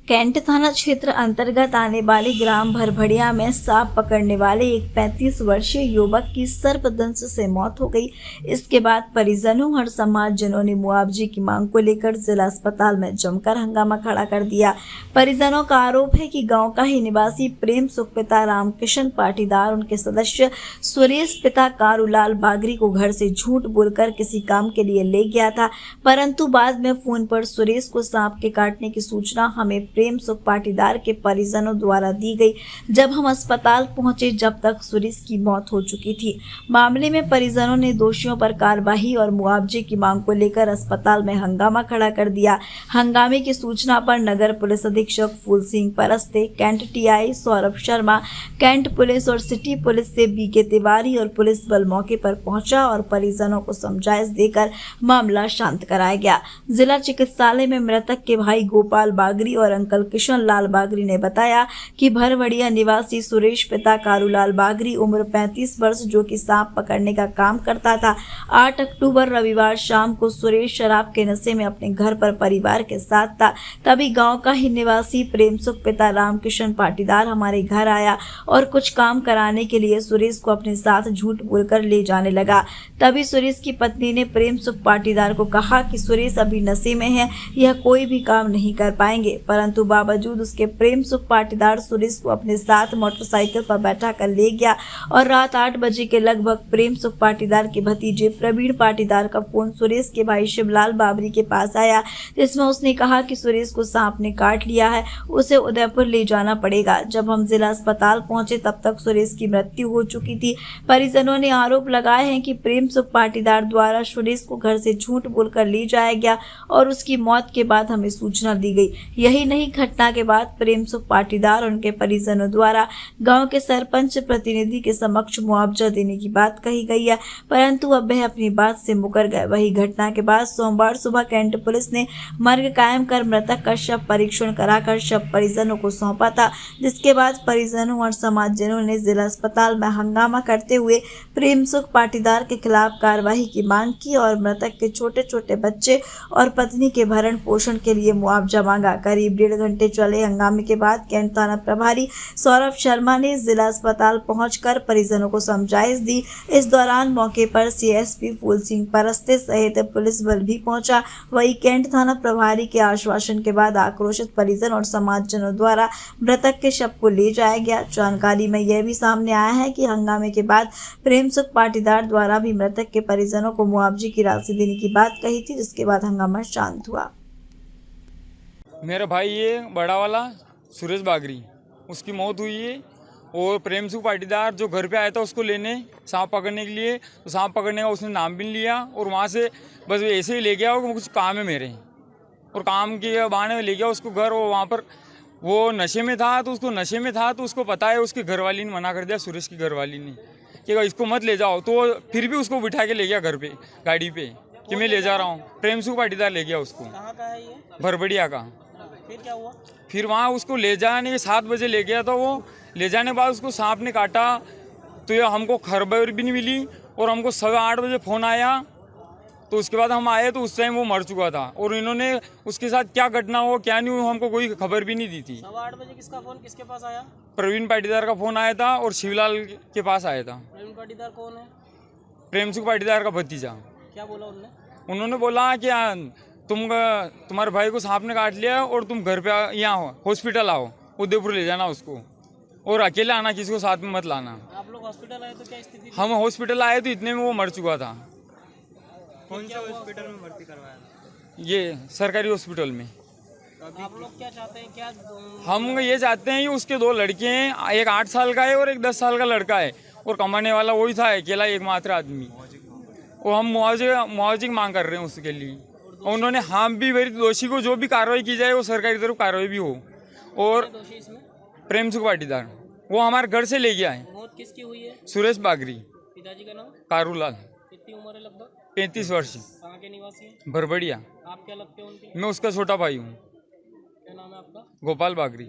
Cantt थाना क्षेत्र अंतर्गत आने वाले ग्राम भरभड़िया में सांप पकड़ने वाले एक 35 वर्षीय युवक की सर्पदंश से मौत हो गई। इसके बाद परिजनों और समाजजनों ने मुआवजे की मांग को लेकर जिला अस्पताल में जमकर हंगामा खड़ा कर दिया। परिजनों का आरोप है कि गांव का ही निवासी प्रेम सुख पिता रामकिशन पाटीदार उनके सदस्य सुरेश पिता कारूलाल बागरी को घर से झूठ बोलकर किसी काम के लिए ले गया था, परंतु बाद में फोन पर सुरेश को सांप के काटने की सूचना हमें प्रेम सुख पाटीदार के परिजनों द्वारा दी गई। जब हम अस्पताल पहुंचे जब तक सुरेश की मौत हो चुकी थी। मामले में परिजनों ने दोषियों पर कार्रवाई और मुआवजे की मांग को लेकर अस्पताल में हंगामा खड़ा कर दिया। हंगामे की सूचना पर नगर पुलिस अधीक्षक Phool Singh Paraste, cantt TI Saurabh Sharma, cantt police और सिटी पुलिस से बीके तिवारी और पुलिस बल मौके पर पहुंचा और परिजनों को समझाइश देकर मामला शांत कराया गया। जिला चिकित्सालय में मृतक के भाई गोपाल बागरी और अंकल किशन लाल बागरी ने बताया कि भरभड़िया निवासी सुरेश पिता कारूलाल बागरी उम्र 35 वर्ष जो कि सांप पकड़ने का काम करता था, 8 अक्टूबर रविवार शाम को सुरेश शराब के नशे में अपने घर पर परिवार के साथ था। तभी गांव का ही निवासी प्रेम सुख पिता रामकिशन पाटीदार हमारे घर आया और कुछ काम कराने के लिए सुरेश को अपने साथ झूठ बोलकर ले जाने लगा। तभी सुरेश की पत्नी ने प्रेम सुख पाटीदार को कहा कि सुरेश अभी नशे में है, यह कोई भी काम नहीं कर पाएंगे, परंतु बावजूद उसके प्रेम सुख पाटीदार सुरेश को अपने साथ मोटरसाइकिल पर बैठा कर ले गया और रात 8 बजे के लगभग प्रेम सुख पाटीदार के भतीजे प्रवीण पाटीदार का फोन सुरेश के भाई शिवलाल बाबरी के पास आया, जिसमें उसने कहा कि सुरेश को सांप ने काट लिया है, उसे उदयपुर ले जाना पड़ेगा। जब हम जिला अस्पताल पहुंचे तब तक सुरेश की मृत्यु हो चुकी थी। परिजनों ने आरोप लगाए हैं कि प्रेम सुख पाटीदार द्वारा सुरेश को घर से झूठ बोलकर ले जाया गया और उसकी मौत के बाद हमें सूचना दी गई। यही नहीं, घटना के बाद प्रेम सुख पाटीदार और उनके परिजनों द्वारा गांव के सरपंच प्रतिनिधि के समक्ष मुआवजा देने की बात कही गई है, परंतु अब वह अपनी बात से मुकर गए। वही घटना के बाद सोमवार सुबह कैंट पुलिस ने मर्ग कायम कर मृतक का शव परीक्षण कराकर शव परिजनों को सौंपा था, जिसके बाद परिजनों और समाजजनों ने जिला अस्पताल में हंगामा करते हुए प्रेम सुख पाटीदार के खिलाफ कार्रवाई की मांग की और मृतक के छोटे छोटे बच्चे और पत्नी के भरण पोषण के लिए मुआवजा मांगा। करीब 1.5 घंटे चले हंगामे के बाद कैंट थाना प्रभारी सौरभ शर्मा ने जिला अस्पताल पहुंचकर परिजनों को समझाइश दी। इस दौरान मौके पर सीएसपी फूल सिंह परस्ते सहित पुलिस बल भी पहुंचा। वही कैंट थाना प्रभारी के आश्वासन के बाद आक्रोशित परिजन और समाजजनों द्वारा मृतक के शव को ले जाया गया। जानकारी में यह भी सामने आया है कि हंगामे के बाद प्रेम सुख पाटीदार द्वारा भी मृतक के परिजनों को मुआवजे की राशि देने की बात कही थी, जिसके बाद हंगामा शांत हुआ। मेरा भाई ये बड़ा वाला सुरेश बागरी, उसकी मौत हुई है और प्रेम सुख पाटीदार जो घर पे आया था उसको लेने सांप पकड़ने के लिए, तो सांप पकड़ने का उसने नाम भी नहीं लिया और वहाँ से बस ऐसे ही ले गया और कुछ काम है मेरे और काम के बहाने में ले गया उसको घर। और वहाँ पर वो नशे में था तो उसको पता है, उसकी घरवाली ने मना कर दिया, सुरेश की घरवाली ने कि इसको मत ले जाओ, तो फिर भी उसको बिठा के ले गया घर पे गाड़ी पे कि मैं ले जा रहा हूँ। प्रेम सुख पाटीदार ले गया उसको। कहाँ का है ये? भरभड़िया का। फिर क्या हुआ? फिर वहाँ उसको ले जाने के 7 बजे ले गया था वो। ले जाने के बाद उसको सांप ने काटा, तो ये हमको खबर भी नहीं मिली और हमको 8:15 बजे फ़ोन आया, तो उसके बाद हम आए तो उस टाइम वो मर चुका था और इन्होंने उसके साथ क्या घटना हो क्या नहीं हो हमको कोई खबर भी नहीं दी थी। 8:15 बजे किसका फ़ोन किसके पास आया? प्रवीण पाटीदार का फ़ोन आया था और शिवलाल के पास आया था। प्रवीण पाटीदार कौन है? प्रेम सुख पाटीदार का भतीजा। क्या बोला उन्होंने? उन्होंने बोला कि तुम्हारे भाई को सांप ने काट लिया और तुम घर पे यहाँ हॉस्पिटल आओ, उदयपुर ले जाना उसको और अकेले आना, किसी को साथ में मत लाना। आप लोग हॉस्पिटल आए तो क्या स्थिति थी? हम हॉस्पिटल आए तो इतने में वो मर चुका था। कौन सा हॉस्पिटल में भर्ती करवाया था? ये सरकारी हॉस्पिटल में। आप लोग क्या चाहते हैं? क्या हम ये चाहते हैं कि उसके 2 लड़के हैं, एक 8 साल का है और एक 10 साल का लड़का है और कमाने वाला वही था, अकेला एकमात्र आदमी। और हम मुआवजे की मांग कर रहे हैं उसके लिए। और उन्होंने हम भी वही दोषी को जो भी कार्रवाई की जाए वो सरकारी तरफ कार्रवाई भी हो। और दोषी इसमें? प्रेम सुख पाटीदार वो हमारे घर से ले गया है। मौत किसकी हुई है? सुरेश बागरी। पिताजी का नाम? कारूलाल। कितनी उम्र है लगभग? 35 वर्ष। कहाँ के निवासी हैं? भरभड़िया। आप क्या लगते हैं उनके? मैं उसका छोटा भाई हूँ। क्या नाम है आपका? गोपाल बागरी।